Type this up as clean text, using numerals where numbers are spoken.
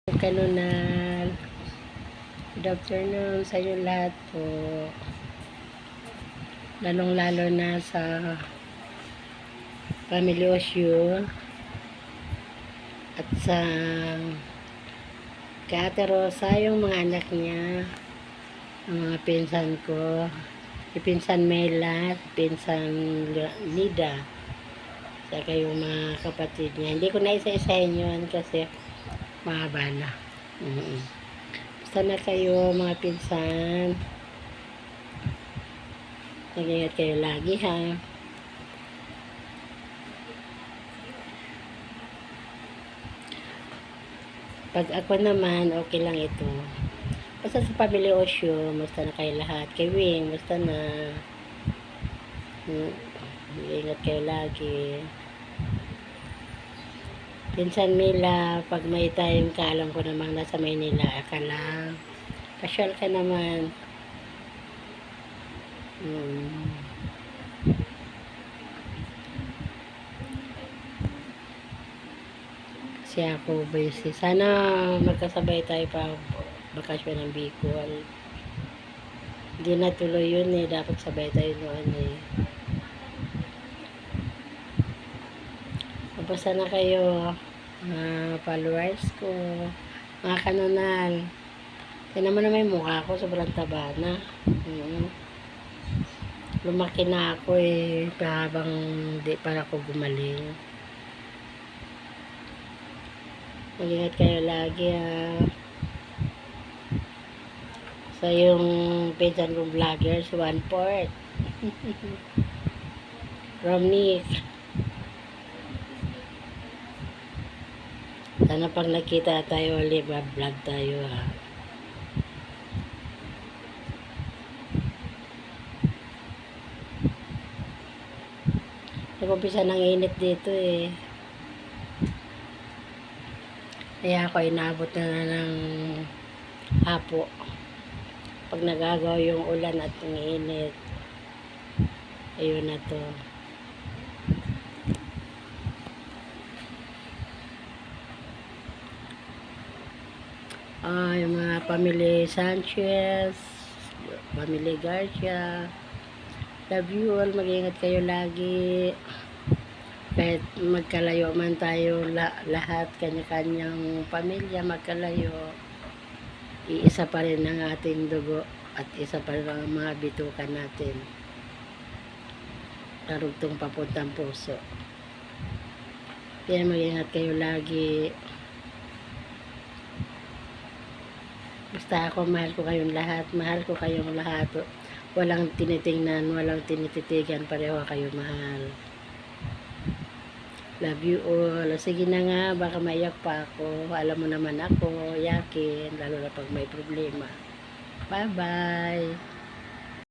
Kanunal. Good afternoon sa inyo lahat po. Lalong-lalo na sa Family Osyo at sa kay Ate Rosa, yung mga anak niya, ang mga pinsan ko, pinsan Mela, pinsan Nida, saka yung mga kapatid niya. Hindi ko na isa-isahin yun kasi mahaba na. Basta na kayo mga pinsan. Nag-ingat kayo lagi ha. Pag ako naman, okay lang ito. Basta sa Pamilya Osyo, basta na kayo lahat. Kay Wing, basta na. Ingat kayo lagi. Pinsan Mila, pag may time ka, alam ko namang nasa Maynila ka lang. Pasyal ka naman. Kasi ako busy. Sana magkasabay tayo pa bakasyon ng Bicol. Hindi natuloy yun eh. Dapat sabay tayo noon eh. Basta na kayo, followers ko, mga kanunal. Tignan mo naman yung mukha ko, sobrang taba na. Lumaki na ako eh, habang di pa ako gumaling. Mag-ingat kayo lagi ha. Sa yung pinsan kong vloggers, 1/4. Romnick. Sana pag nakita tayo ulit, vlog tayo ha. Nag-umpisa ng init dito eh. Kaya ako inabot na ng hapo. Pag nagagaw yung ulan at yung init. Ayun na to. Yung mga Family Sanchez, Family Garcia, love you all, mag-ingat kayo lagi. Kahit magkalayo man tayo lahat, kanya-kanyang pamilya, magkalayo, iisa pa rin ang ating dugo at isa pa rin ang mga bitukan natin. Karugtong papuntang puso. Kaya mag-ingat kayo lagi. Basta ako, mahal ko kayong lahat. Mahal ko kayong lahat. Walang tinitingnan, walang tinititigan. Pareho kayo mahal. Love you all. Sige na nga, baka maiyak pa ako. Alam mo naman ako, yakin. Lalo na pag may problema. Bye-bye.